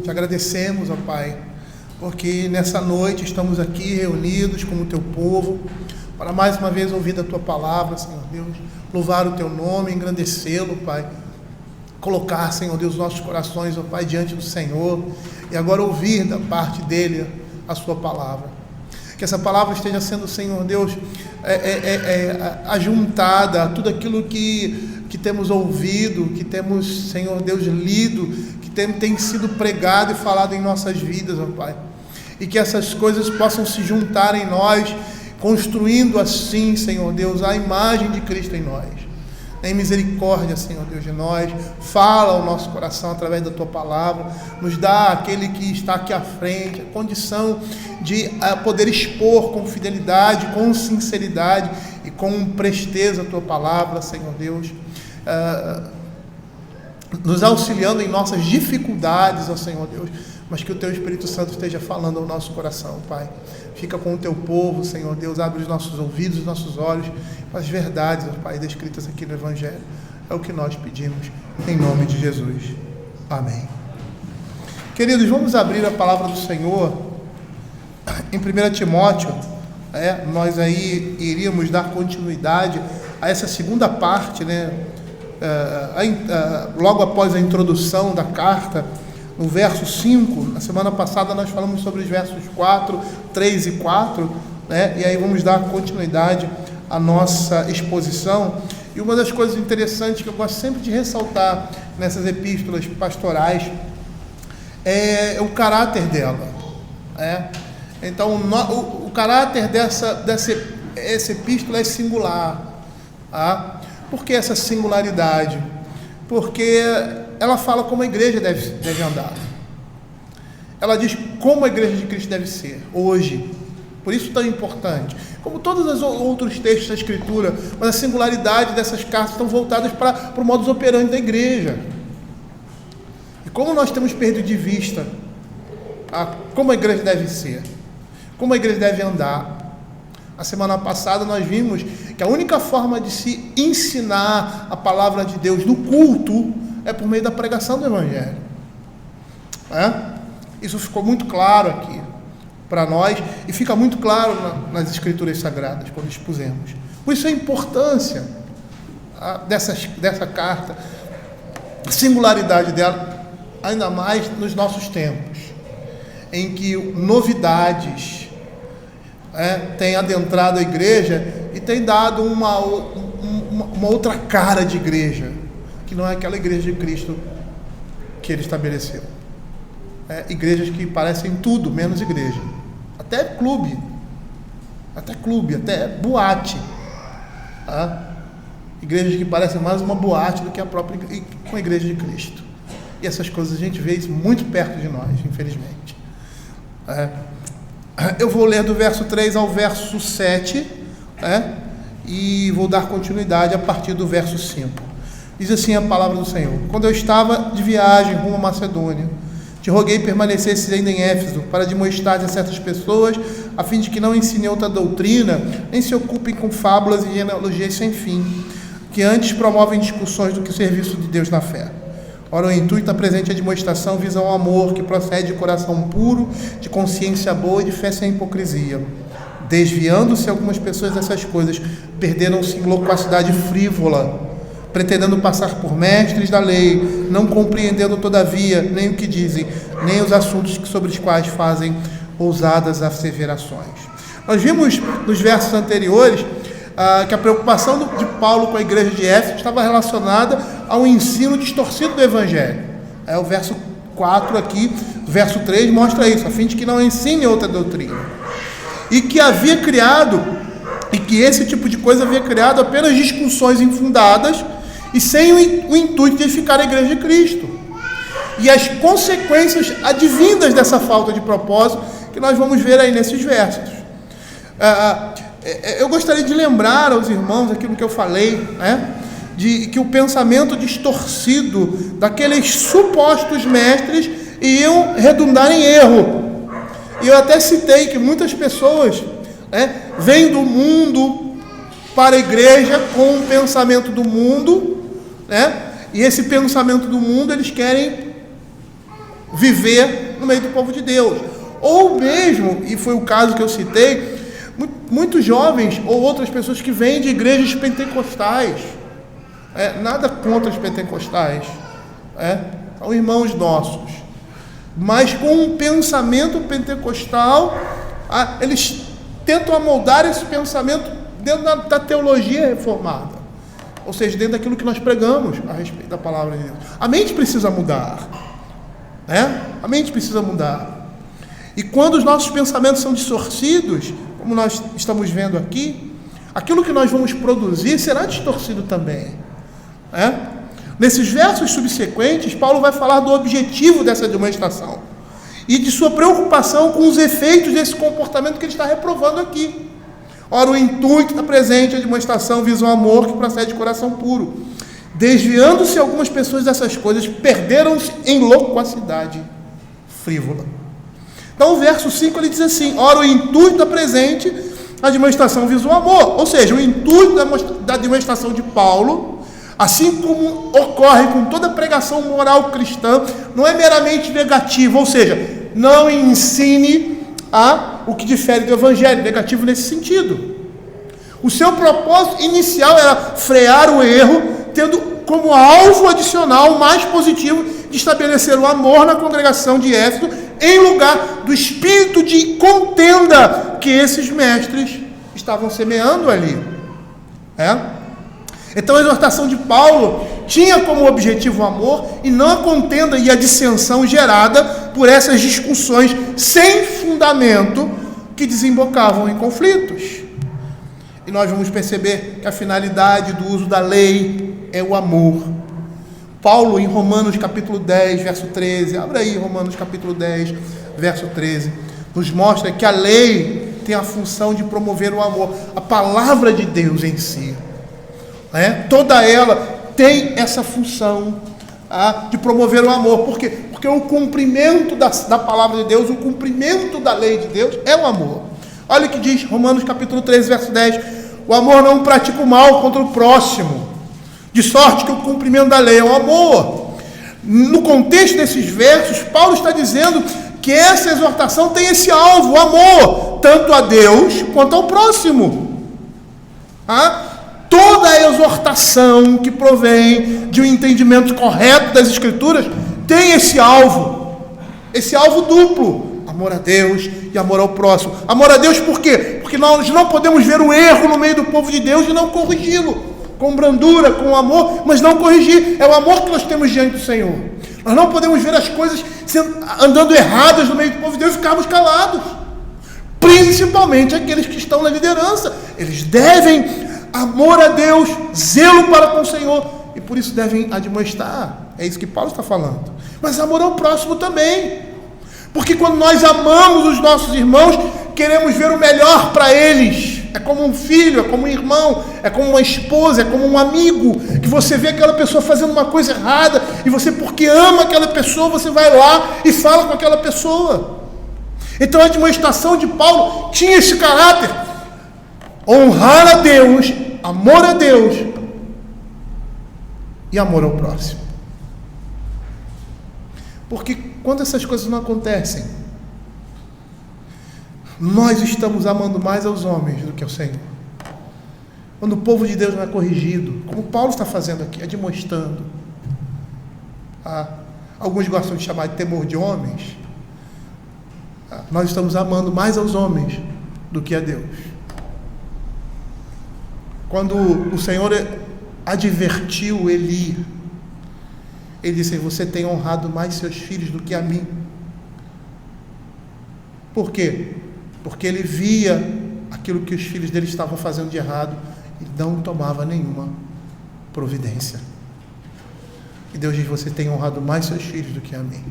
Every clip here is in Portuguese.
Te agradecemos, ó Pai, porque nessa noite estamos aqui reunidos como teu povo, para mais uma vez ouvir da tua palavra, Senhor Deus, louvar o teu nome, engrandecê-lo, Pai, colocar, Senhor Deus, nossos corações, ó Pai, diante do Senhor, e agora ouvir da parte dele a sua palavra. Que essa palavra esteja sendo, Senhor Deus, ajuntada a tudo aquilo que temos ouvido, que temos, Senhor Deus, lido, que tem sido pregado e falado em nossas vidas, ó Pai. E que essas coisas possam se juntar em nós, construindo assim, Senhor Deus, a imagem de Cristo em nós. Tem misericórdia, Senhor Deus, de nós. Fala ao nosso coração através da Tua palavra. Nos dá aquele que está aqui à frente, a condição de poder expor com fidelidade, com sinceridade e com presteza a Tua palavra, Senhor Deus. Nos auxiliando em nossas dificuldades, ó Senhor Deus. Mas que o Teu Espírito Santo esteja falando ao nosso coração, Pai. Fica com o Teu povo, Senhor Deus. Abre os nossos ouvidos, os nossos olhos, as verdades, ó Pai, descritas aqui no Evangelho. É o que nós pedimos, em nome de Jesus. Amém. Queridos, vamos abrir a palavra do Senhor em 1 Timóteo. Nós aí iríamos dar continuidade a essa segunda parte, né? Logo após a introdução da carta, no verso 5, na semana passada nós falamos sobre os versos 4, 3 e 4, né? E aí vamos dar continuidade à nossa exposição. E uma das coisas interessantes que eu gosto sempre de ressaltar nessas epístolas pastorais é o caráter dela. Então, o caráter dessa epístola é singular. Por que essa singularidade? Porque ela fala como a igreja deve andar. Ela diz como a igreja de Cristo deve ser hoje. Por isso tão importante. Como todos os outros textos da Escritura, mas a singularidade dessas cartas estão voltadas para o modus operandi da igreja. E como nós temos perdido de vista como a igreja deve ser, como a igreja deve andar. A semana passada nós vimos que a única forma de se ensinar a palavra de Deus no culto é por meio da pregação do Evangelho. Isso ficou muito claro aqui para nós e fica muito claro nas Escrituras Sagradas, quando expusemos. Por isso a importância dessa carta, a singularidade dela, ainda mais nos nossos tempos, em que novidades têm adentrado a igreja e têm dado uma outra cara de igreja, que não é aquela igreja de Cristo que Ele estabeleceu. Igrejas que parecem tudo menos igreja, até clube, até boate. Igrejas que parecem mais uma boate do que a própria com a igreja de Cristo. E essas coisas a gente vê isso muito perto de nós, infelizmente. Eu vou ler do verso 3 ao verso 7, e vou dar continuidade a partir do verso 5. Diz assim a palavra do Senhor: Quando eu estava de viagem rumo à Macedônia, te roguei permanecesses ainda em Éfeso, para demonstrar a certas pessoas, a fim de que não ensine outra doutrina, nem se ocupem com fábulas e genealogias sem fim, que antes promovem discussões do que o serviço de Deus na fé. Ora, o intuito da presente demonstração visa ao amor que procede de coração puro, de consciência boa e de fé sem hipocrisia. Desviando-se algumas pessoas dessas coisas, perderam-se em loquacidade frívola, pretendendo passar por mestres da lei, não compreendendo todavia nem o que dizem, nem os assuntos sobre os quais fazem ousadas asseverações. Nós vimos nos versos anteriores que a preocupação de Paulo com a igreja de Éfeso estava relacionada ao ensino distorcido do Evangelho. O verso 4 aqui, o verso 3 mostra isso, a fim de que não ensine outra doutrina. E que esse tipo de coisa havia criado apenas discussões infundadas e sem o intuito de edificar a igreja de Cristo. E as consequências advindas dessa falta de propósito que nós vamos ver aí nesses versos. Eu gostaria de lembrar aos irmãos aquilo que eu falei, de que o pensamento distorcido daqueles supostos mestres iam redundar em erro. E eu até citei que muitas pessoas vêm do mundo para a igreja com o pensamento do mundo, e esse pensamento do mundo eles querem viver no meio do povo de Deus. Ou mesmo, e foi o caso que eu citei, muitos jovens ou outras pessoas que vêm de igrejas pentecostais, nada contra os pentecostais, são irmãos nossos, mas com um pensamento pentecostal, eles tentam amoldar esse pensamento dentro da teologia reformada, ou seja, dentro daquilo que nós pregamos a respeito da palavra de Deus. A mente precisa mudar, a mente precisa mudar. E quando os nossos pensamentos são distorcidos, como nós estamos vendo aqui, aquilo que nós vamos produzir será distorcido também. Nesses versos subsequentes, Paulo vai falar do objetivo dessa demonstração e de sua preocupação com os efeitos desse comportamento que ele está reprovando aqui. Ora, o intuito da presente demonstração visa o amor que procede de coração puro. Desviando-se algumas pessoas dessas coisas, perderam-se em loquacidade frívola. Então o verso 5 ele diz assim: ora, o intuito da presente a demonstração visa o amor. Ou seja, o intuito da demonstração de Paulo, assim como ocorre com toda pregação moral cristã, não é meramente negativo, ou seja, não ensine o que difere do evangelho, negativo nesse sentido. O seu propósito inicial era frear o erro, tendo como alvo adicional mais positivo de estabelecer o amor na congregação de Éfeso, em lugar do espírito de contenda que esses mestres estavam semeando ali. Então a exortação de Paulo tinha como objetivo o amor e não a contenda e a dissensão gerada por essas discussões sem fundamento que desembocavam em conflitos. E nós vamos perceber que a finalidade do uso da lei é o amor. Paulo, em Romanos capítulo 10, verso 13, abra aí Romanos capítulo 10, verso 13, nos mostra que a lei tem a função de promover o amor, a palavra de Deus em si, toda ela tem essa função de promover o amor. Por quê? Porque o cumprimento da palavra de Deus, o cumprimento da lei de Deus é o amor. Olha o que diz Romanos capítulo 13, verso 10, o amor não pratica o mal contra o próximo, de sorte que o cumprimento da lei é o amor. No contexto desses versos, Paulo está dizendo que essa exortação tem esse alvo, o amor, tanto a Deus quanto ao próximo. Toda a exortação que provém de um entendimento correto das Escrituras tem esse alvo duplo, amor a Deus e amor ao próximo. Amor a Deus por quê? Porque nós não podemos ver o erro no meio do povo de Deus e não corrigi-lo com brandura, com amor, mas não corrigir. É o amor que nós temos diante do Senhor. Nós não podemos ver as coisas andando erradas no meio do povo de Deus e ficarmos calados. Principalmente aqueles que estão na liderança. Eles devem amor a Deus, zelo para com o Senhor, e por isso devem admoestar. É isso que Paulo está falando. Mas amor ao próximo também. Porque quando nós amamos os nossos irmãos, queremos ver o melhor para eles. É como um filho, é como um irmão, é como uma esposa, é como um amigo, que você vê aquela pessoa fazendo uma coisa errada, e você, porque ama aquela pessoa, você vai lá e fala com aquela pessoa. Então a demonstração de Paulo tinha esse caráter: honrar a Deus, amor a Deus e amor ao próximo. Porque quando essas coisas não acontecem, nós estamos amando mais aos homens do que ao Senhor. Quando o povo de Deus não é corrigido, como Paulo está fazendo aqui, demonstrando. Alguns gostam de chamar de temor de homens. Nós estamos amando mais aos homens do que a Deus. Quando o Senhor advertiu Eli, ele disse: você tem honrado mais seus filhos do que a mim. Por quê? Porque ele via aquilo que os filhos dele estavam fazendo de errado e não tomava nenhuma providência. E Deus diz: você tem honrado mais seus filhos do que a mim.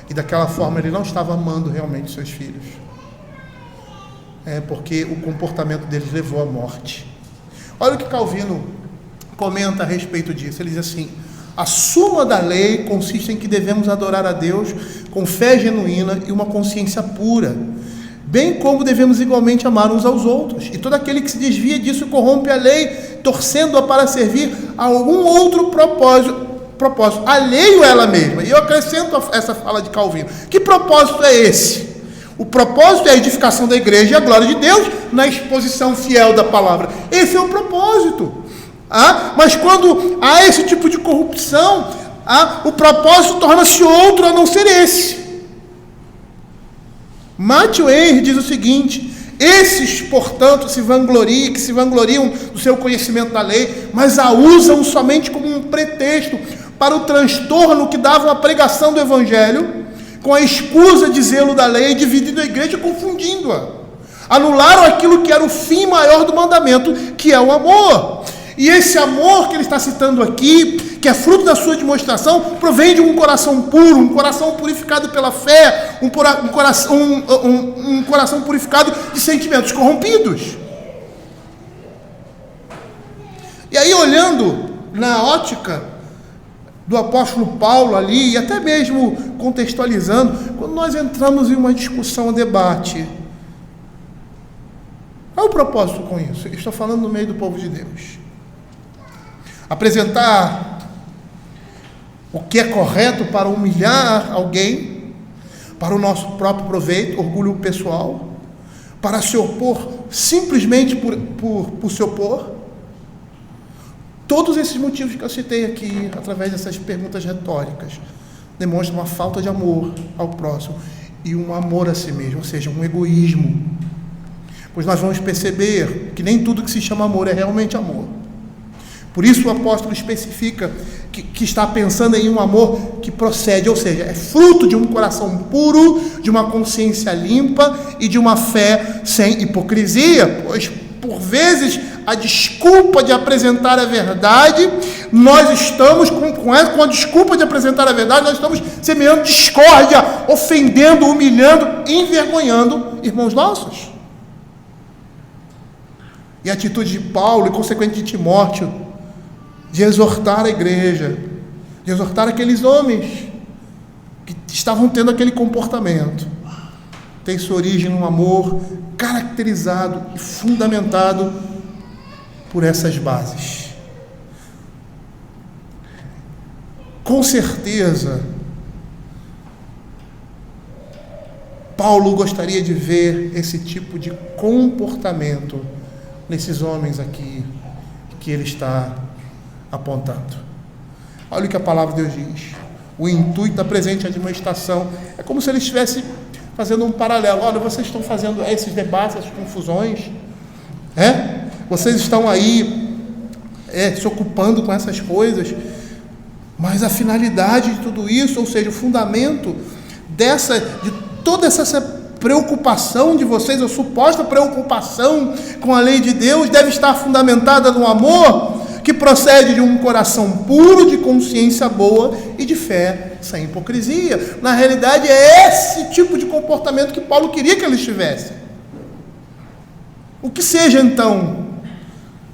E daquela forma ele não estava amando realmente seus filhos. Porque o comportamento deles levou à morte. Olha o que Calvino comenta a respeito disso. Ele diz assim: a suma da lei consiste em que devemos adorar a Deus com fé genuína e uma consciência pura, bem como devemos igualmente amar uns aos outros. E todo aquele que se desvia disso corrompe a lei, torcendo-a para servir a algum outro propósito propósito alheio a ela mesma. E eu acrescento essa fala de Calvino. Que propósito é esse? O propósito é a edificação da igreja e a glória de Deus na exposição fiel da palavra. Esse é o propósito. Mas quando há esse tipo de corrupção, o propósito torna-se outro a não ser esse. Matthew Henry diz o seguinte: esses, portanto, que se vangloriam do seu conhecimento da lei, mas a usam somente como um pretexto para o transtorno que davam a pregação do evangelho, com a escusa de zelo da lei, dividindo a igreja, confundindo-a. Anularam aquilo que era o fim maior do mandamento, que é o amor. E esse amor que ele está citando aqui, que é fruto da sua demonstração, provém de um coração puro, um coração purificado pela fé, um coração purificado de sentimentos corrompidos. E aí, olhando na ótica do apóstolo Paulo ali, e até mesmo contextualizando, quando nós entramos em uma discussão, um debate, qual é o propósito com isso? Eu estou falando no meio do povo de Deus. Apresentar o que é correto para humilhar alguém, para o nosso próprio proveito, orgulho pessoal, para se opor simplesmente por se opor. Todos esses motivos que eu citei aqui, através dessas perguntas retóricas, demonstram uma falta de amor ao próximo e um amor a si mesmo, ou seja, um egoísmo. Pois nós vamos perceber que nem tudo que se chama amor é realmente amor. Por isso o apóstolo especifica que está pensando em um amor que procede, ou seja, é fruto de um coração puro, de uma consciência limpa e de uma fé sem hipocrisia, pois por vezes a desculpa de apresentar a verdade, nós estamos com a desculpa de apresentar a verdade, nós estamos semeando discórdia, ofendendo, humilhando, envergonhando irmãos nossos. E a atitude de Paulo e consequentemente de Timóteo, de exortar a igreja, de exortar aqueles homens que estavam tendo aquele comportamento, tem sua origem num amor caracterizado e fundamentado por essas bases. Com certeza, Paulo gostaria de ver esse tipo de comportamento nesses homens aqui que ele está apontando. Olha o que a palavra de Deus diz. O intuito da presente admoestação é como se ele estivesse fazendo um paralelo. Olha, vocês estão fazendo esses debates, essas confusões, vocês estão aí se ocupando com essas coisas, mas a finalidade de tudo isso, ou seja, o fundamento de toda essa preocupação de vocês, a suposta preocupação com a lei de Deus, deve estar fundamentada no amor que procede de um coração puro, de consciência boa e de fé sem hipocrisia. Na realidade, é esse tipo de comportamento que Paulo queria que eles tivessem. O que seja, então,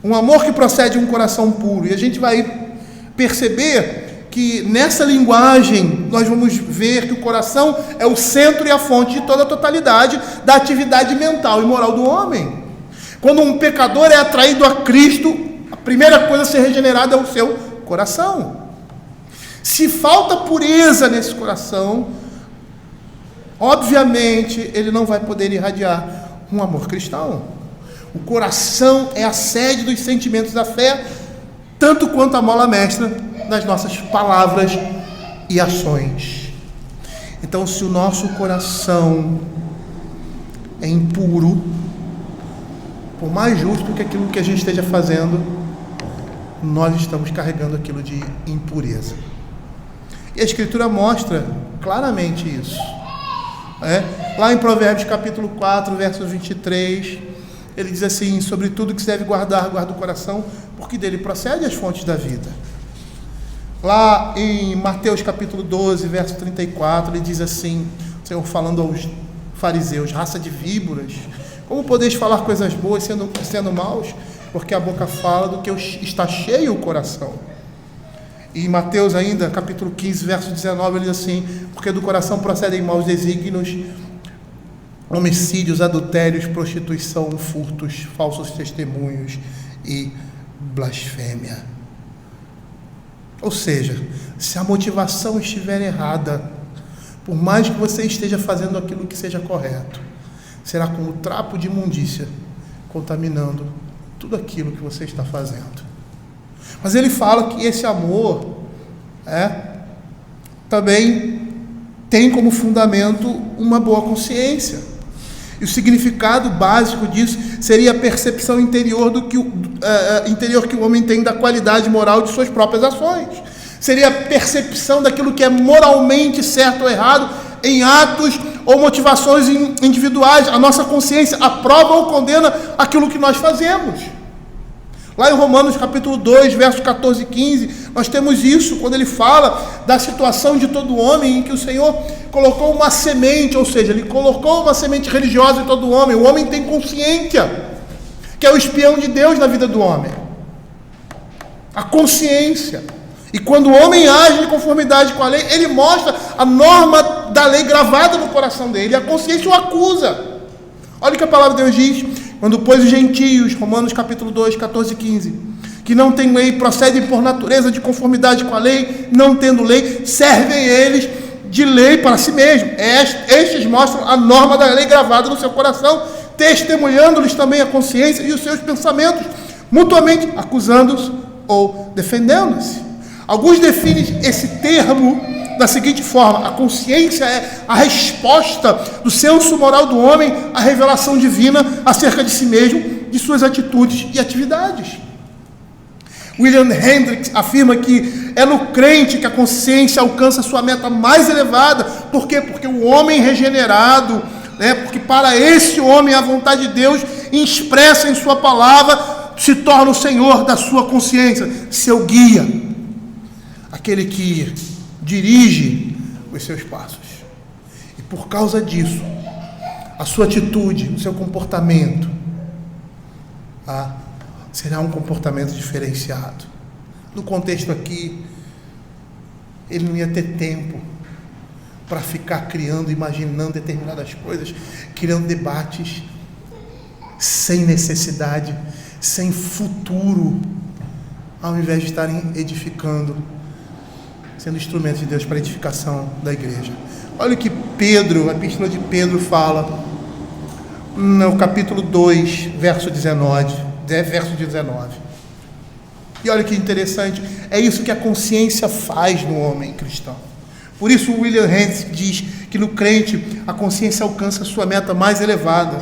um amor que procede de um coração puro. E a gente vai perceber que nessa linguagem nós vamos ver que o coração é o centro e a fonte de toda a totalidade da atividade mental e moral do homem. Quando um pecador é atraído a Cristo, a primeira coisa a ser regenerada é o seu coração. Se falta pureza nesse coração, obviamente ele não vai poder irradiar um amor cristão. O coração é a sede dos sentimentos da fé, tanto quanto a mola mestra das nossas palavras e ações. Então, se o nosso coração é impuro, por mais justo que aquilo que a gente esteja fazendo, nós estamos carregando aquilo de impureza. E a Escritura mostra claramente isso. Lá em Provérbios capítulo 4, verso 23, ele diz assim: sobre tudo que se deve guarda o coração, porque dele procede as fontes da vida. Lá em Mateus capítulo 12, verso 34, ele diz assim, o Senhor falando aos fariseus: raça de víboras, como podeis falar coisas boas sendo maus? Porque a boca fala do que está cheio o coração. E em Mateus ainda, capítulo 15, verso 19, ele diz assim: porque do coração procedem maus desígnios, homicídios, adultérios, prostituição, furtos, falsos testemunhos e blasfêmia. Ou seja, se a motivação estiver errada, por mais que você esteja fazendo aquilo que seja correto, será como trapo de imundícia, contaminando tudo aquilo que você está fazendo. Mas ele fala que esse amor também tem como fundamento uma boa consciência. E o significado básico disso seria a percepção interior interior que o homem tem da qualidade moral de suas próprias ações. Seria a percepção daquilo que é moralmente certo ou errado em atos ou motivações individuais. A nossa consciência aprova ou condena aquilo que nós fazemos. Lá em Romanos capítulo 2, versos 14 e 15, nós temos isso, quando ele fala da situação de todo homem, em que o Senhor colocou uma semente, ou seja, ele colocou uma semente religiosa em todo homem. O homem tem consciência, que é o espião de Deus na vida do homem. A consciência. E quando o homem age em conformidade com a lei, ele mostra a norma da lei gravada no coração dele, e a consciência o acusa. Olha o que a palavra de Deus diz: quando, pois, os gentios, Romanos capítulo 2, 14 e 15, que não têm lei, procedem por natureza de conformidade com a lei, não tendo lei, servem eles de lei para si mesmos. Estes mostram a norma da lei gravada no seu coração, testemunhando-lhes também a consciência e os seus pensamentos, mutuamente acusando-os ou defendendo-se. Alguns definem esse termo da seguinte forma: a consciência é a resposta do senso moral do homem à revelação divina acerca de si mesmo, de suas atitudes e atividades. William Hendricks afirma que é no crente que a consciência alcança sua meta mais elevada. Por quê? Porque o homem regenerado, porque para esse homem a vontade de Deus expressa em sua palavra se torna o Senhor da sua consciência, seu guia, aquele que dirige os seus passos. E por causa disso, a sua atitude, o seu comportamento será um comportamento diferenciado. No contexto aqui, ele não ia ter tempo para ficar criando, imaginando determinadas coisas, criando debates sem necessidade, sem futuro, ao invés de estarem edificando, sendo instrumento de Deus para a edificação da igreja. Olha o que Pedro, a epístola de Pedro fala no capítulo 2, verso 19. E olha que interessante, é isso que a consciência faz no homem cristão. Por isso o William Hendricks diz que no crente a consciência alcança a sua meta mais elevada.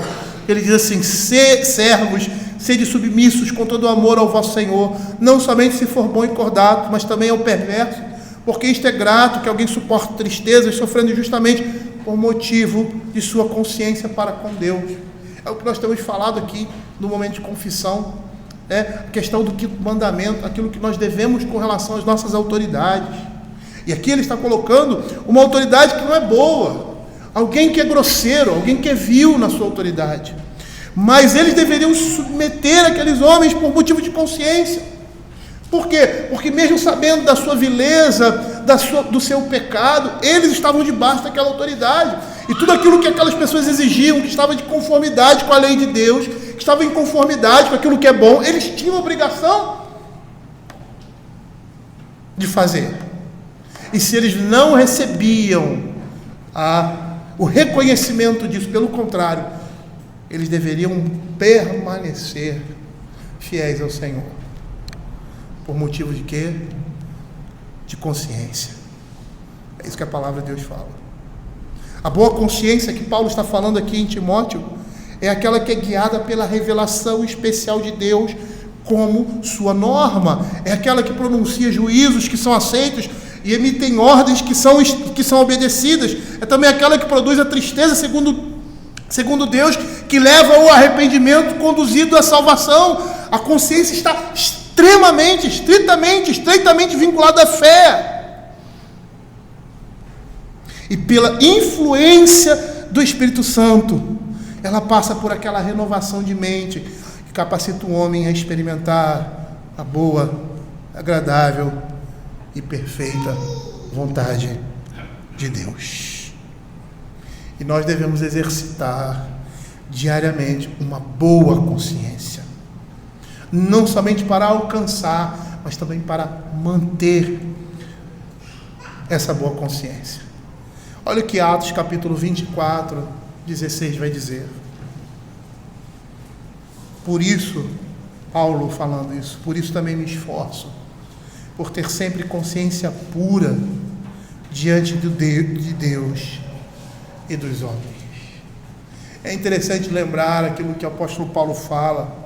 Ele diz assim: servos, sede submissos com todo o amor ao vosso Senhor, não somente se for bom e cordato, mas também ao perverso, porque isto é grato, que alguém suporte tristezas, sofrendo injustamente, por motivo de sua consciência para com Deus. É o que nós temos falado aqui no momento de confissão, a questão do quinto mandamento, aquilo que nós devemos com relação às nossas autoridades. E aqui ele está colocando uma autoridade que não é boa, alguém que é grosseiro, alguém que é vil na sua autoridade. Mas eles deveriam submeter aqueles homens por motivo de consciência. Por quê? Porque mesmo sabendo da sua vileza, do seu pecado, eles estavam debaixo daquela autoridade. E tudo aquilo que aquelas pessoas exigiam, que estava de conformidade com a lei de Deus, que estava em conformidade com aquilo que é bom, eles tinham a obrigação de fazer. E se eles não recebiam o reconhecimento disso, pelo contrário, eles deveriam permanecer fiéis ao Senhor. Por motivo de quê? De consciência. É isso que a palavra de Deus fala. A boa consciência que Paulo está falando aqui em Timóteo é aquela que é guiada pela revelação especial de Deus como sua norma. É aquela que pronuncia juízos que são aceitos e emitem ordens que são obedecidas. É também aquela que produz a tristeza segundo Deus, que leva ao arrependimento conduzido à salvação. A consciência está estreitamente vinculada à fé. E pela influência do Espírito Santo, ela passa por aquela renovação de mente que capacita o homem a experimentar a boa, agradável e perfeita vontade de Deus. E nós devemos exercitar diariamente uma boa consciência, não somente para alcançar, mas também para manter essa boa consciência. Olha o que Atos capítulo 24, 16 vai dizer. Por isso, Paulo falando isso, por isso também me esforço, por ter sempre consciência pura diante de Deus e dos homens. É interessante lembrar aquilo que o apóstolo Paulo fala,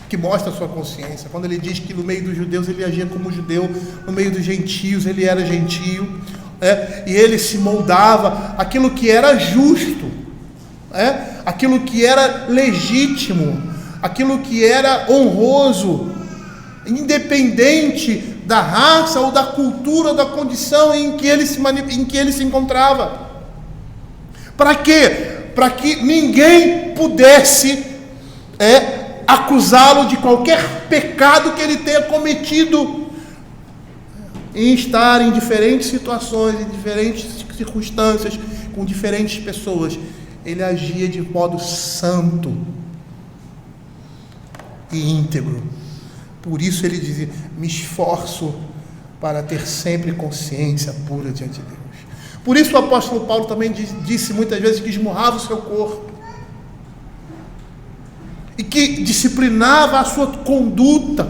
que mostra a sua consciência, quando ele diz que no meio dos judeus ele agia como judeu, no meio dos gentios ele era gentio, e ele se moldava aquilo que era justo, aquilo que era legítimo, aquilo que era honroso, independente da raça ou da cultura ou da condição em que ele se encontrava. Para quê? Para que ninguém pudesse acusá-lo de qualquer pecado que ele tenha cometido em estar em diferentes situações, em diferentes circunstâncias, com diferentes pessoas. Ele agia de modo santo e íntegro. Por isso ele dizia: me esforço para ter sempre consciência pura diante de Deus. Por isso o apóstolo Paulo também disse muitas vezes que esmurrava o seu corpo e que disciplinava a sua conduta,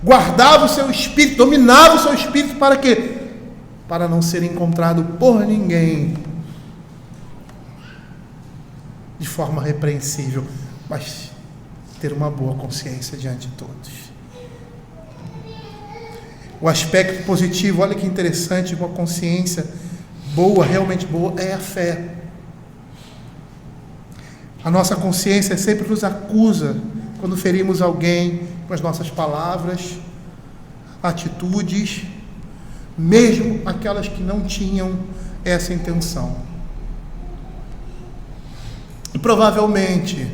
guardava o seu espírito, dominava o seu espírito. Para quê? Para não ser encontrado por ninguém de forma repreensível, mas ter uma boa consciência diante de todos. O aspecto positivo, olha que interessante, uma consciência boa, realmente boa, é a fé. A nossa consciência sempre nos acusa quando ferimos alguém com as nossas palavras, atitudes, mesmo aquelas que não tinham essa intenção. E provavelmente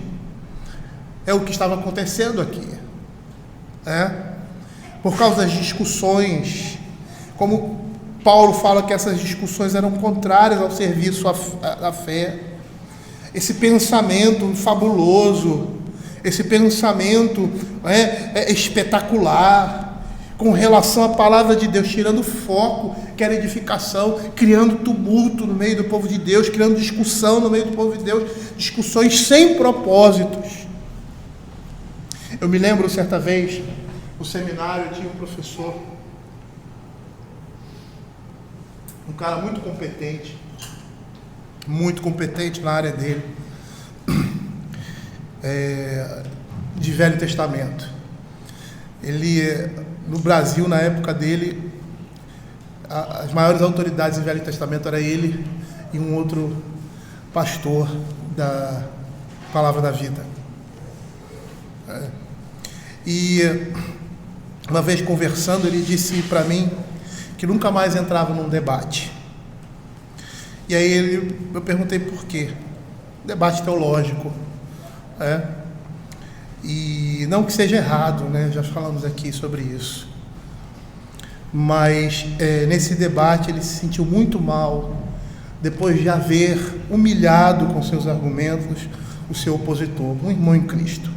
é o que estava acontecendo aqui, por causa das discussões, como Paulo fala que essas discussões eram contrárias ao serviço à fé, esse pensamento fabuloso, esse pensamento espetacular, com relação à palavra de Deus, tirando foco, que era edificação, criando tumulto no meio do povo de Deus, criando discussão no meio do povo de Deus, discussões sem propósitos. Eu me lembro certa vez, no seminário, tinha um professor, um cara muito competente na área dele, de Velho Testamento. Ele, no Brasil, na época dele, as maiores autoridades do Velho Testamento era ele e um outro pastor da Palavra da Vida. E uma vez conversando, ele disse para mim que nunca mais entrava num debate. E aí eu perguntei por quê. Debate teológico, e não que seja errado, já falamos aqui sobre isso, mas nesse debate ele se sentiu muito mal depois de haver humilhado com seus argumentos o seu opositor, um irmão em Cristo.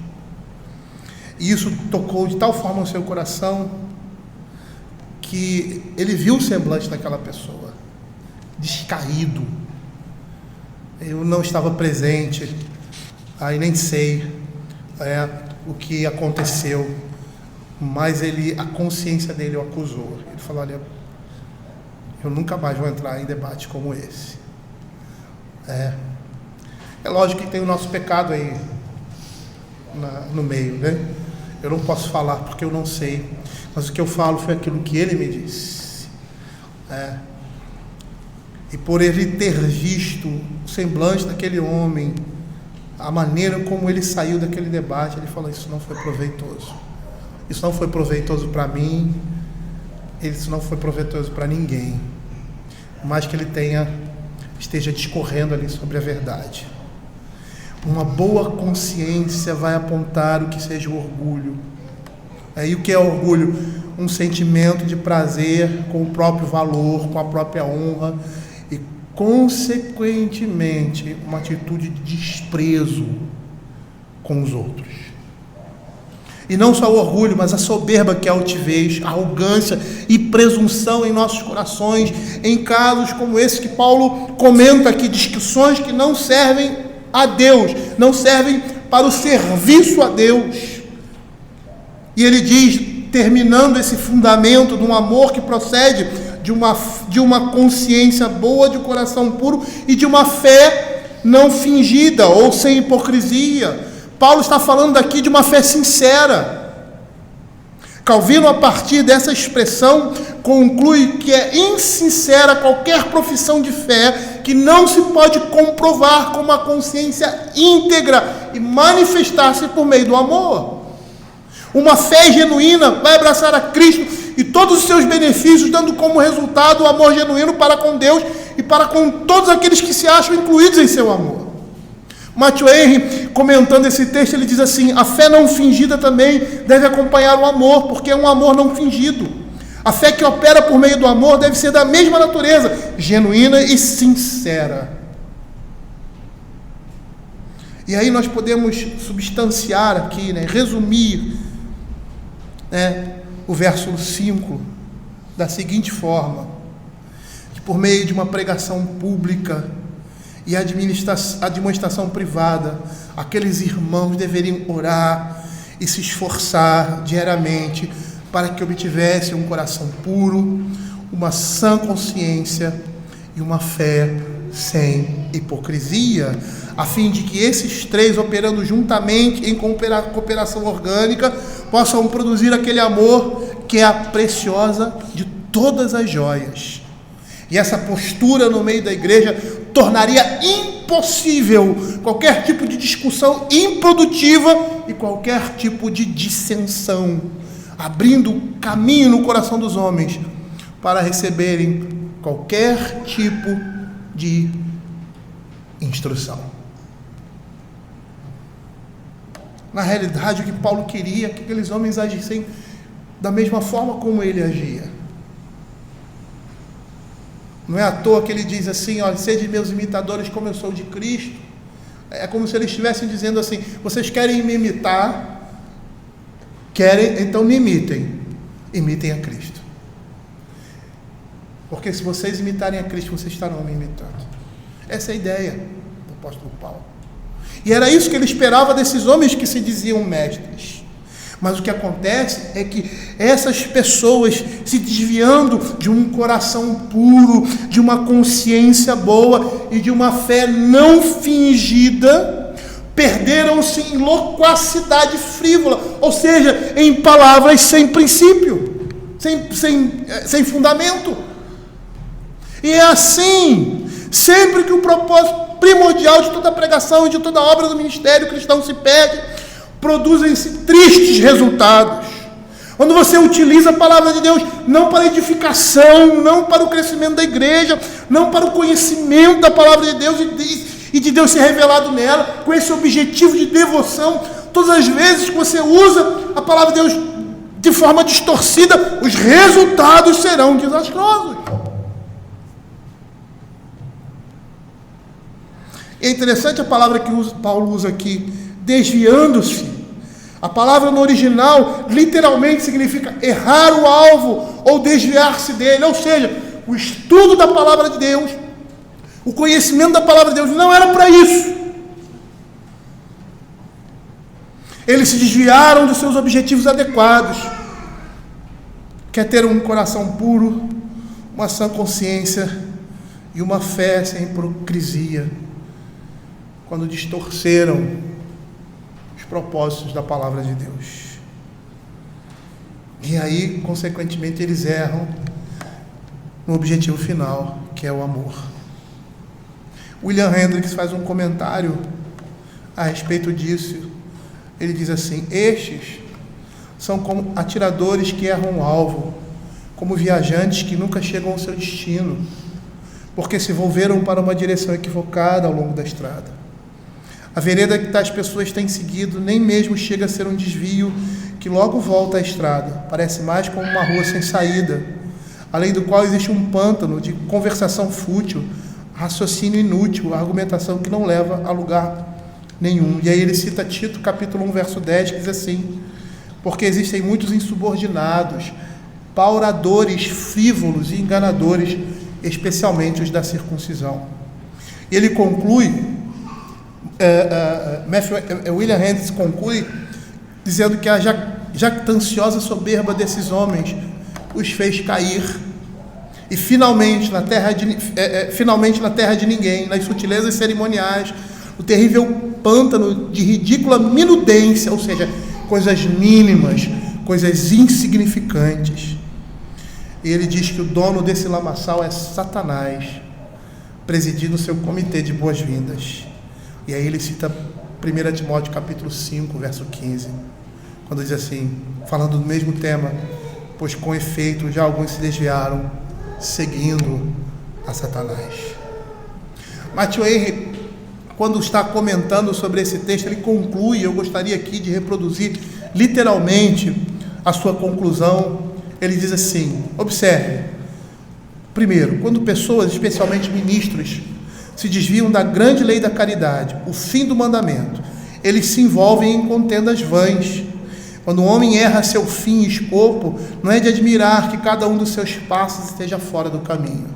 E isso tocou de tal forma o seu coração que ele viu o semblante daquela pessoa descaído. Eu não estava presente, aí nem sei o que aconteceu, mas a consciência dele o acusou. Ele falou: olha, eu nunca mais vou entrar em debate como esse. É lógico que tem o nosso pecado aí no meio, Eu não posso falar porque eu não sei, mas o que eu falo foi aquilo que ele me disse. E por ele ter visto o semblante daquele homem, a maneira como ele saiu daquele debate, ele falou: isso não foi proveitoso. Isso não foi proveitoso para mim, isso não foi proveitoso para ninguém. Mas que ele esteja discorrendo ali sobre a verdade. Uma boa consciência vai apontar o que seja o orgulho. E o que é orgulho? Um sentimento de prazer com o próprio valor, com a própria honra e, consequentemente, uma atitude de desprezo com os outros. E não só o orgulho, mas a soberba, que é a altivez, a arrogância e presunção em nossos corações, em casos como esse que Paulo comenta aqui, discussões que não servem a Deus, não servem para o serviço a Deus. E ele diz, terminando esse fundamento de um amor que procede de uma consciência boa, de um coração puro e de uma fé não fingida ou sem hipocrisia. Paulo está falando aqui de uma fé sincera. Calvino, a partir dessa expressão, conclui que é insincera qualquer profissão de fé que não se pode comprovar com uma consciência íntegra e manifestar-se por meio do amor. Uma fé genuína vai abraçar a Cristo e todos os seus benefícios, dando como resultado o amor genuíno para com Deus e para com todos aqueles que se acham incluídos em seu amor. Matthew Henry, comentando esse texto, ele diz assim: a fé não fingida também deve acompanhar o amor, porque é um amor não fingido. A fé que opera por meio do amor deve ser da mesma natureza, genuína e sincera. E aí nós podemos substanciar aqui, resumir, o verso 5 da seguinte forma: que por meio de uma pregação pública e a demonstração privada, aqueles irmãos deveriam orar e se esforçar diariamente para que obtivessem um coração puro, uma sã consciência e uma fé sem hipocrisia, a fim de que esses três, operando juntamente em cooperação orgânica, possam produzir aquele amor que é a preciosa de todas as joias. E essa postura no meio da igreja tornaria impossível qualquer tipo de discussão improdutiva e qualquer tipo de dissensão, abrindo caminho no coração dos homens para receberem qualquer tipo de instrução. Na realidade, o que Paulo queria é que aqueles homens agissem da mesma forma como ele agia. Não é à toa que ele diz assim: olha, sede meus imitadores como eu sou de Cristo. É como se eles estivessem dizendo assim: vocês querem me imitar? Querem? Então me imitem. Imitem a Cristo. Porque se vocês imitarem a Cristo, vocês estarão me imitando. Essa é a ideia do apóstolo Paulo. E era isso que ele esperava desses homens que se diziam mestres. Mas o que acontece é que essas pessoas, se desviando de um coração puro, de uma consciência boa e de uma fé não fingida, perderam-se em loquacidade frívola, ou seja, em palavras sem princípio, sem fundamento. E é assim, sempre que o propósito primordial de toda a pregação e de toda a obra do ministério cristão se perde, produzem-se tristes resultados. Quando você utiliza a palavra de Deus não para edificação, não para o crescimento da igreja, não para o conhecimento da palavra de Deus e de Deus ser revelado nela, com esse objetivo de devoção, todas as vezes que você usa a palavra de Deus de forma distorcida, os resultados serão desastrosos. É interessante a palavra que Paulo usa aqui, desviando-se. A palavra no original literalmente significa errar o alvo ou desviar-se dele, ou seja, o estudo da palavra de Deus, o conhecimento da palavra de Deus não era para isso. Eles se desviaram dos seus objetivos adequados, que é ter um coração puro, uma sã consciência e uma fé sem hipocrisia, quando distorceram propósitos da palavra de Deus. E aí, consequentemente, eles erram no objetivo final, que é o amor. William Hendricks faz um comentário a respeito disso. Ele diz assim: estes são como atiradores que erram o alvo, como viajantes que nunca chegam ao seu destino, porque se volveram para uma direção equivocada ao longo da estrada. A vereda que tais pessoas têm seguido nem mesmo chega a ser um desvio que logo volta à estrada. Parece mais como uma rua sem saída, além do qual existe um pântano de conversação fútil, raciocínio inútil, argumentação que não leva a lugar nenhum. E aí ele cita Tito, capítulo 1, verso 10, que diz assim: porque existem muitos insubordinados, pauradores, frívolos e enganadores, especialmente os da circuncisão. E ele conclui, William Hendricks conclui, dizendo que a jactanciosa soberba desses homens os fez cair, e finalmente na terra de ninguém, nas sutilezas cerimoniais, o terrível pântano de ridícula minudência, ou seja, coisas mínimas, coisas insignificantes. E ele diz que o dono desse lamaçal é Satanás, presidindo o seu comitê de boas-vindas. E aí ele cita 1 Timóteo capítulo 5, verso 15, quando diz assim, falando do mesmo tema: pois com efeito já alguns se desviaram, seguindo a Satanás. Matthew Henry, quando está comentando sobre esse texto, ele conclui, eu gostaria aqui de reproduzir literalmente a sua conclusão. Ele diz assim, observe, primeiro, quando pessoas, especialmente ministros, se desviam da grande lei da caridade, o fim do mandamento, eles se envolvem em contendas vãs. Quando o homem erra seu fim e escopo, não é de admirar que cada um dos seus passos esteja fora do caminho.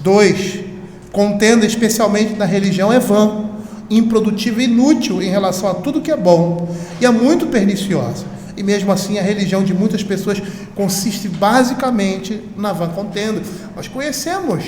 2. Contenda, especialmente na religião, é vã, improdutiva e inútil em relação a tudo que é bom, e é muito perniciosa. E mesmo assim, a religião de muitas pessoas consiste basicamente na vã contenda. Nós conhecemos,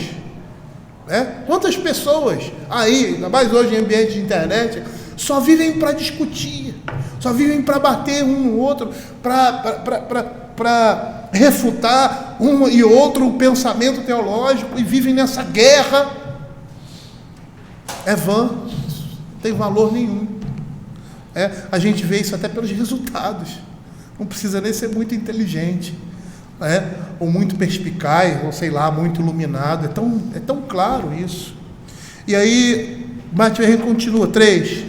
né? Quantas pessoas aí, ainda mais hoje em ambiente de internet, só vivem para discutir, só vivem para bater um no outro, para refutar um e outro pensamento teológico, e vivem nessa guerra. É vã, não tem valor nenhum. A gente vê isso até pelos resultados. Não precisa nem ser muito inteligente, ou muito perspicaz, ou sei lá, muito iluminado. É tão claro isso. E aí, Matthew Henry continua. 3.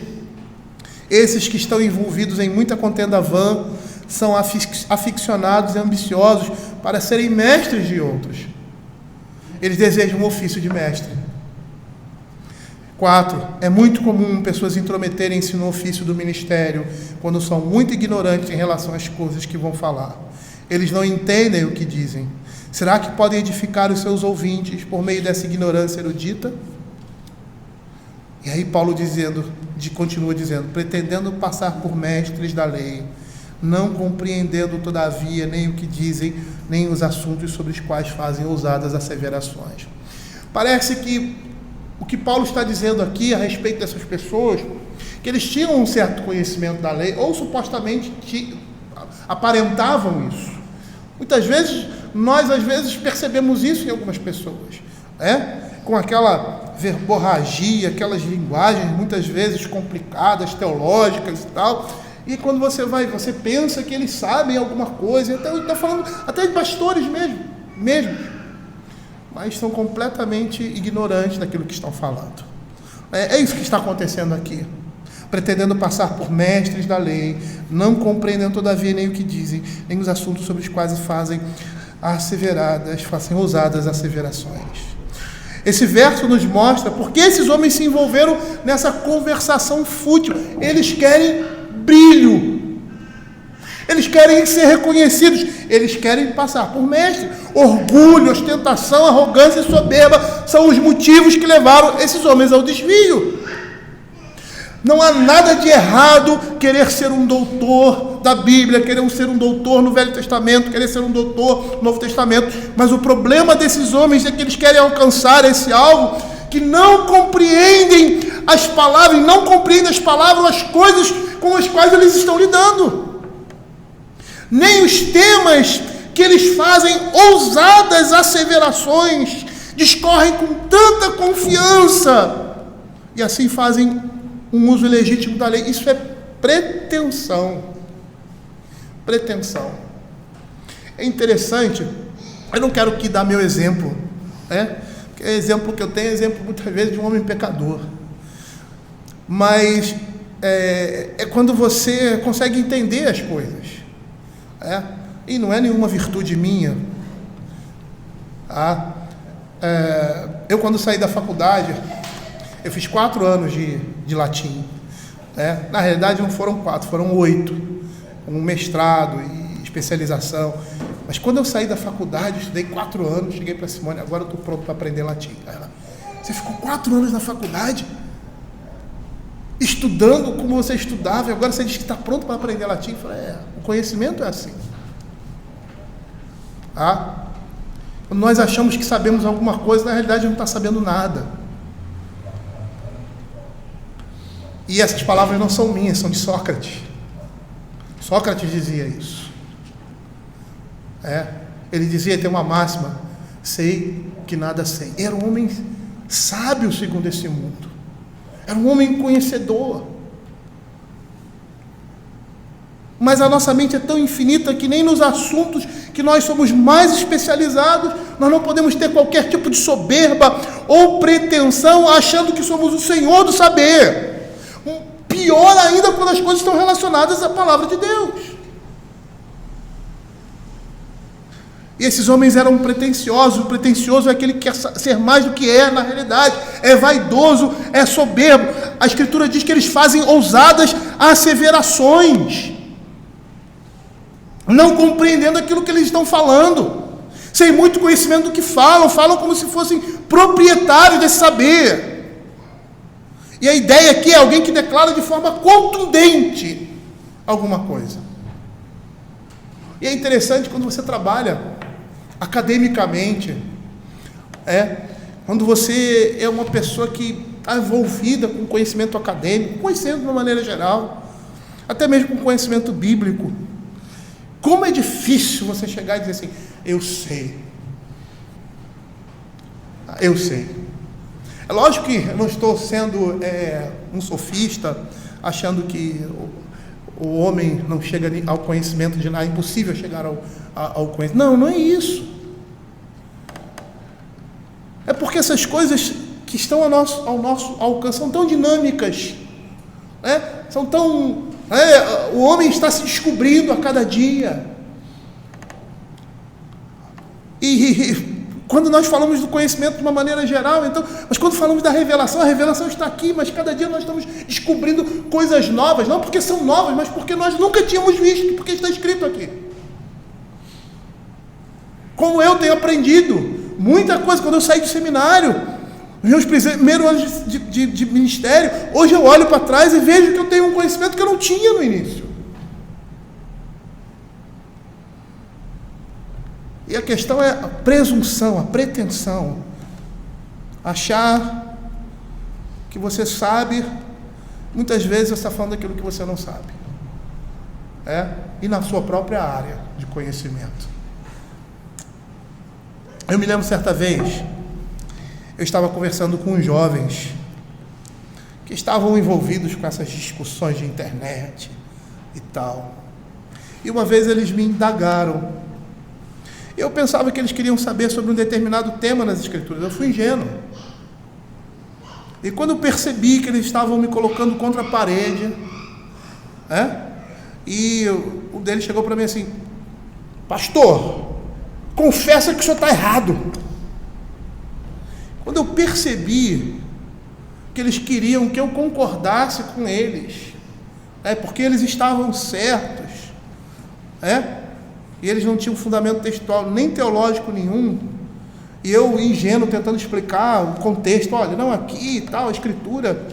Esses que estão envolvidos em muita contenda vã são aficionados e ambiciosos para serem mestres de outros. Eles desejam um ofício de mestre. 4. É muito comum pessoas intrometerem-se no ofício do ministério quando são muito ignorantes em relação às coisas que vão falar. Eles não entendem o que dizem. Será que podem edificar os seus ouvintes por meio dessa ignorância erudita? E aí Paulo continua dizendo, pretendendo passar por mestres da lei, não compreendendo todavia nem o que dizem, nem os assuntos sobre os quais fazem ousadas asseverações. Parece que o que Paulo está dizendo aqui a respeito dessas pessoas, que eles tinham um certo conhecimento da lei, ou supostamente aparentavam isso. Muitas vezes, nós às vezes percebemos isso em algumas pessoas, com aquela verborragia, aquelas linguagens muitas vezes complicadas, teológicas e tal, e quando você pensa que eles sabem alguma coisa, está falando até de pastores mesmo, mas são completamente ignorantes daquilo que estão falando. É isso que está acontecendo aqui. Pretendendo passar por mestres da lei, não compreendendo todavia nem o que dizem, nem os assuntos sobre os quais fazem ousadas asseverações. Esse verso nos mostra por que esses homens se envolveram nessa conversação fútil. Eles querem brilho. Eles querem ser reconhecidos, eles querem passar por mestre. Orgulho, ostentação, arrogância e soberba são os motivos que levaram esses homens ao desvio. Não há nada de errado querer ser um doutor da Bíblia, querer ser um doutor no Velho Testamento, querer ser um doutor no Novo Testamento, mas o problema desses homens é que eles querem alcançar esse alvo, que não compreendem as palavras, as coisas com as quais eles estão lidando. Nem os temas que eles fazem ousadas asseverações, discorrem com tanta confiança, e assim fazem um uso legítimo da lei. Isso é pretensão. É interessante, eu não quero aqui dar meu exemplo, porque o exemplo que eu tenho é exemplo muitas vezes de um homem pecador, mas é quando você consegue entender as coisas. E não é nenhuma virtude minha. Eu, quando saí da faculdade, eu fiz 4 anos de latim. Na realidade não foram 4, foram 8. um mestrado e especialização. Mas quando eu saí da faculdade, estudei 4 anos, cheguei para a Simone, agora eu estou pronto para aprender latim. Aí ela, você ficou 4 anos na faculdade, estudando como você estudava, e agora você diz que está pronto para aprender latim? Eu falei, o conhecimento é assim. Nós achamos que sabemos alguma coisa, na realidade não está sabendo nada. E essas palavras não são minhas, são de Sócrates. Sócrates dizia isso. Ele dizia, tem uma máxima, sei que nada sei. Era um homem sábio segundo esse mundo. Era um homem conhecedor. Mas a nossa mente é tão infinita que nem nos assuntos que nós somos mais especializados, nós não podemos ter qualquer tipo de soberba ou pretensão achando que somos o Senhor do saber. Pior ainda quando as coisas estão relacionadas à palavra de Deus. E esses homens eram pretensiosos. O pretensioso é aquele que quer ser mais do que é na realidade. É vaidoso, é soberbo. A Escritura diz que eles fazem ousadas asseverações, não compreendendo aquilo que eles estão falando, sem muito conhecimento do que falam como se fossem proprietários desse saber. E a ideia aqui é alguém que declara de forma contundente alguma coisa. E é interessante quando você trabalha academicamente, quando você é uma pessoa que está envolvida com conhecimento acadêmico, conhecimento de uma maneira geral, até mesmo com conhecimento bíblico, como é difícil você chegar e dizer assim, eu sei. É lógico que eu não estou sendo um sofista, achando que o homem não chega ao conhecimento de nada, é impossível chegar ao conhecimento. Não é isso. É porque essas coisas que estão ao nosso alcance são tão dinâmicas, são tão... o homem está se descobrindo a cada dia. E quando nós falamos do conhecimento de uma maneira geral, mas quando falamos da revelação, a revelação está aqui, mas cada dia nós estamos descobrindo coisas novas, não porque são novas, mas porque nós nunca tínhamos visto, porque está escrito aqui. Como eu tenho aprendido muita coisa quando eu saí do seminário, nos meus primeiros anos de ministério, hoje eu olho para trás e vejo que eu tenho um conhecimento que eu não tinha no início. E a questão é a presunção, a pretensão. Achar que você sabe, muitas vezes você está falando daquilo que você não sabe. E na sua própria área de conhecimento. Eu me lembro certa vez, eu estava conversando com uns jovens que estavam envolvidos com essas discussões de internet e tal. E uma vez eles me indagaram. Eu pensava que eles queriam saber sobre um determinado tema nas Escrituras. Eu fui ingênuo. E quando eu percebi que eles estavam me colocando contra a parede, e o deles chegou para mim assim, pastor, confessa que o senhor está errado. Quando eu percebi que eles queriam que eu concordasse com eles, porque eles estavam certos, e eles não tinham fundamento textual, nem teológico nenhum, e eu, ingênuo, tentando explicar o contexto, olha, não, aqui e tal, a Escritura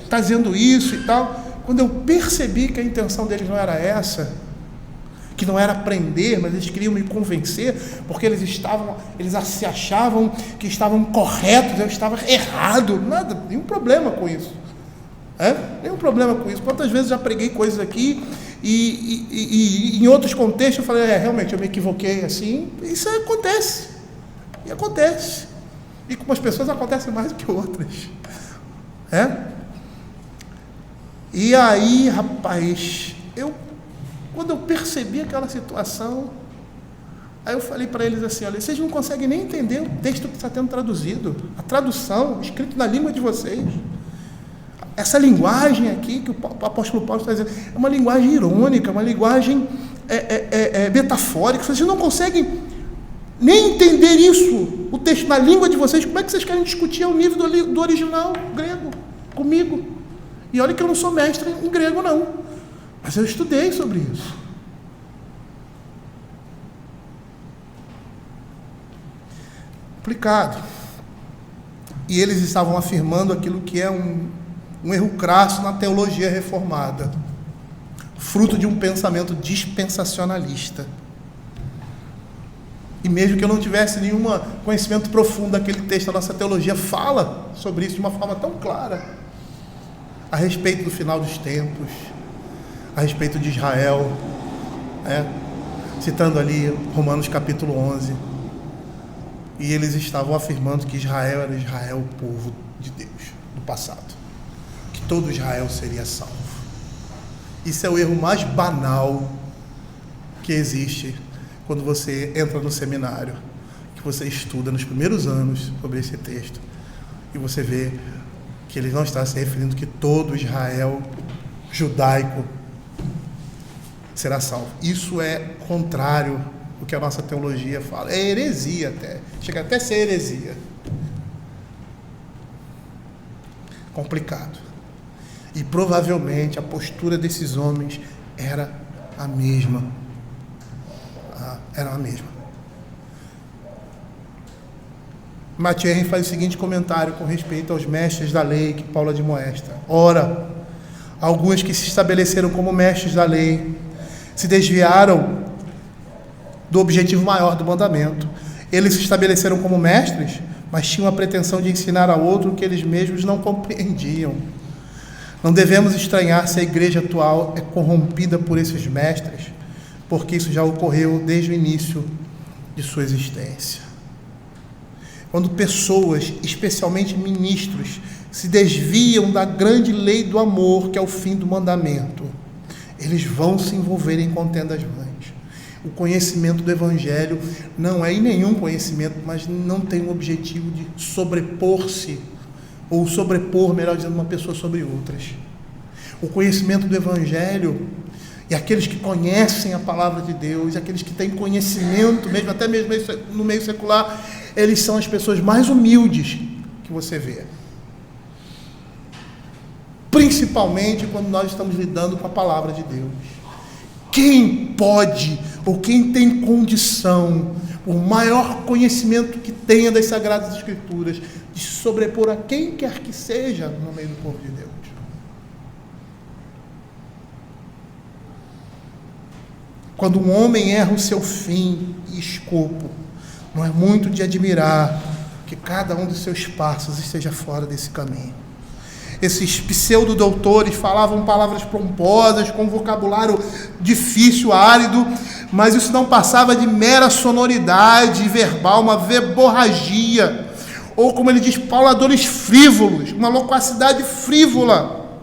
está dizendo isso e tal. Quando eu percebi que a intenção deles não era essa, que não era aprender, mas eles queriam me convencer, porque eles se achavam que estavam corretos, eu estava errado, nada, nenhum problema com isso. Nenhum problema com isso. Quantas vezes já preguei coisas aqui e em outros contextos eu falei, realmente eu me equivoquei assim. Isso acontece. E acontece. E com umas pessoas acontece mais do que outras. E aí, rapaz, quando eu percebi aquela situação, aí eu falei para eles assim, olha, vocês não conseguem nem entender o texto que está sendo traduzido, a tradução, escrito na língua de vocês. Essa linguagem aqui que o apóstolo Paulo está dizendo, é uma linguagem irônica, uma linguagem metafórica. Vocês não conseguem nem entender isso, o texto na língua de vocês. Como é que vocês querem discutir ao nível do original grego comigo? E olha que eu não sou mestre em grego, não. Mas eu estudei sobre isso. Complicado. E eles estavam afirmando aquilo que é um erro crasso na teologia reformada, fruto de um pensamento dispensacionalista. E mesmo que eu não tivesse nenhum conhecimento profundo daquele texto, a nossa teologia fala sobre isso de uma forma tão clara, a respeito do final dos tempos, a respeito de Israel, citando ali Romanos capítulo 11, e eles estavam afirmando que Israel era Israel, o povo de Deus do passado, que todo Israel seria salvo. Isso é o erro mais banal que existe quando você entra no seminário, que você estuda nos primeiros anos sobre esse texto, e você vê que ele não está se referindo que todo Israel judaico será salvo. Isso é contrário ao que a nossa teologia fala. É heresia até. Chega até a ser heresia. Complicado. E provavelmente a postura desses homens era a mesma. Era a mesma. Mathieu faz o seguinte comentário com respeito aos mestres da lei que Paulo admoesta. Ora, alguns que se estabeleceram como mestres da lei se desviaram do objetivo maior do mandamento. Eles se estabeleceram como mestres, mas tinham a pretensão de ensinar a outro o que eles mesmos não compreendiam. Não devemos estranhar se a igreja atual é corrompida por esses mestres, porque isso já ocorreu desde o início de sua existência. Quando pessoas, especialmente ministros, se desviam da grande lei do amor, que é o fim do mandamento, eles vão se envolver em contendas vãs. O conhecimento do Evangelho não é, e nenhum conhecimento, mas não tem o objetivo de sobrepor-se, ou sobrepor, melhor dizendo, uma pessoa sobre outras. O conhecimento do Evangelho, e aqueles que conhecem a palavra de Deus, e aqueles que têm conhecimento, mesmo até mesmo no meio secular, eles são as pessoas mais humildes que você vê. Principalmente quando nós estamos lidando com a palavra de Deus. Quem pode, ou quem tem condição, o maior conhecimento que tenha das Sagradas Escrituras, de se sobrepor a quem quer que seja no meio do povo de Deus? Quando um homem erra o seu fim e escopo, não é muito de admirar que cada um dos seus passos esteja fora desse caminho. Esses pseudo-doutores falavam palavras pomposas, com vocabulário difícil, árido, mas isso não passava de mera sonoridade verbal, uma verborragia, ou como ele diz, pauladores frívolos, uma loquacidade frívola.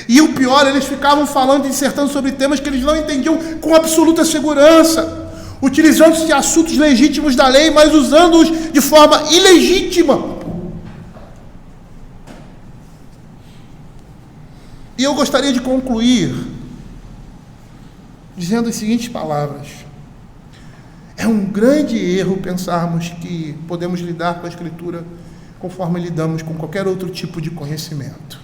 E o pior, eles ficavam falando e dissertando sobre temas que eles não entendiam com absoluta segurança, utilizando-se de assuntos legítimos da lei, mas usando-os de forma ilegítima. E eu gostaria de concluir dizendo as seguintes palavras. É um grande erro pensarmos que podemos lidar com a Escritura conforme lidamos com qualquer outro tipo de conhecimento.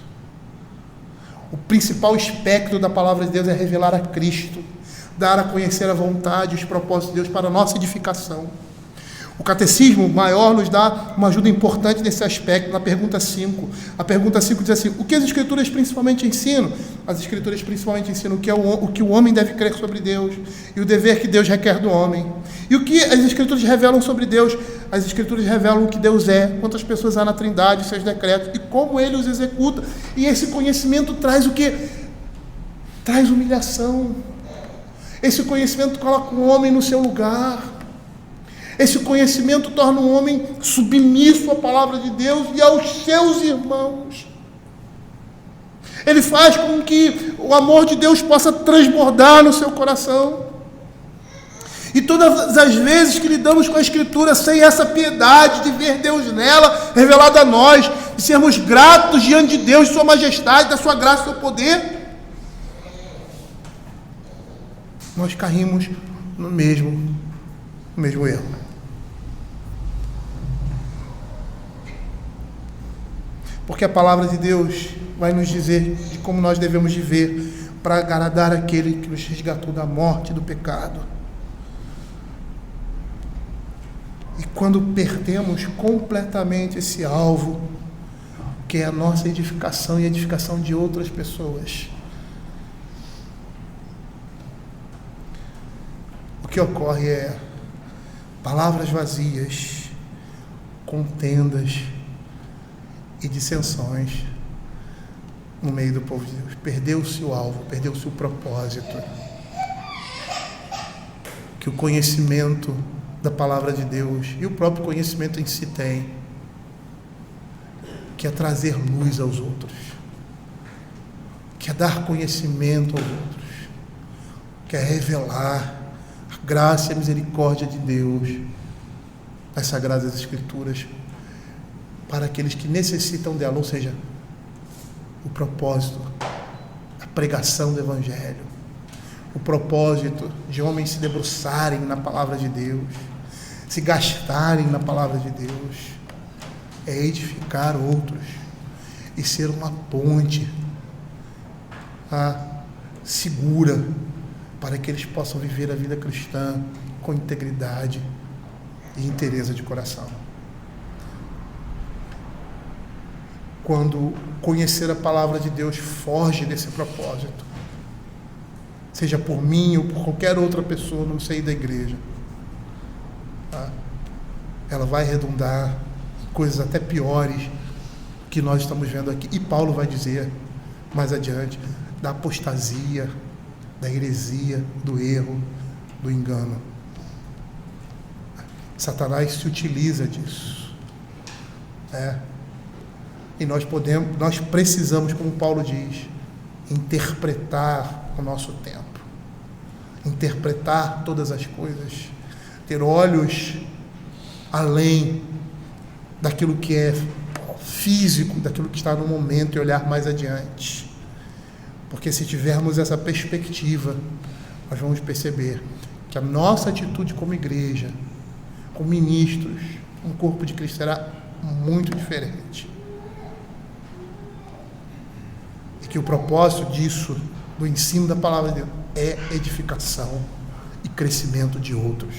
O principal aspecto da palavra de Deus é revelar a Cristo, dar a conhecer a vontade e os propósitos de Deus para a nossa edificação. O Catecismo Maior nos dá uma ajuda importante nesse aspecto, na pergunta 5. A pergunta 5 diz assim: o que as Escrituras principalmente ensinam? As Escrituras principalmente ensinam o que o homem deve crer sobre Deus e o dever que Deus requer do homem. E o que as Escrituras revelam sobre Deus? As Escrituras revelam o que Deus é, quantas pessoas há na Trindade, seus decretos e como Ele os executa. E esse conhecimento traz o quê? Traz humilhação. Esse conhecimento coloca o homem no seu lugar. Esse conhecimento torna o homem submisso à palavra de Deus e aos seus irmãos. Ele faz com que o amor de Deus possa transbordar no seu coração. E todas as vezes que lidamos com a Escritura sem essa piedade de ver Deus nela, revelado a nós, de sermos gratos diante de Deus, de sua majestade, da sua graça e do seu poder, nós caímos no mesmo erro. Porque a palavra de Deus vai nos dizer de como nós devemos viver para agradar aquele que nos resgatou da morte e do pecado. E quando perdemos completamente esse alvo, que é a nossa edificação e a edificação de outras pessoas, o que ocorre é palavras vazias, contendas e dissensões no meio do povo de Deus. Perdeu-se o alvo, perdeu-se o propósito que o conhecimento da palavra de Deus e o próprio conhecimento em si tem, que é trazer luz aos outros, que é dar conhecimento aos outros, que é revelar a graça e a misericórdia de Deus, as Sagradas Escrituras, para aqueles que necessitam dela, ou seja, o propósito, a pregação do Evangelho, o propósito de homens se debruçarem na palavra de Deus, se gastarem na palavra de Deus, é edificar outros e ser uma ponte segura para que eles possam viver a vida cristã com integridade e inteireza de coração. Quando conhecer a palavra de Deus foge desse propósito, seja por mim ou por qualquer outra pessoa no seio da igreja, ela vai redundar em coisas até piores que nós estamos vendo aqui. E Paulo vai dizer mais adiante da apostasia, da heresia, do erro, do engano. Satanás se utiliza disso. E nós precisamos, como Paulo diz, interpretar o nosso tempo, interpretar todas as coisas, ter olhos além daquilo que é físico, daquilo que está no momento, e olhar mais adiante. Porque se tivermos essa perspectiva, nós vamos perceber que a nossa atitude como igreja, como ministros, um corpo de Cristo, será muito diferente. E que o propósito disso, do ensino da palavra de Deus, é edificação e crescimento de outros.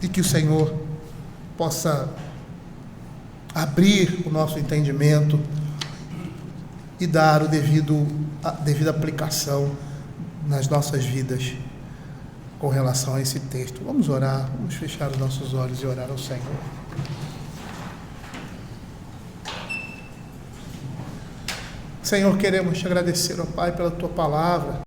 E que o Senhor possa abrir o nosso entendimento e dar a devida aplicação nas nossas vidas com relação a esse texto. Vamos orar, vamos fechar os nossos olhos e orar ao Senhor. Senhor, queremos te agradecer, ó Pai, pela tua palavra.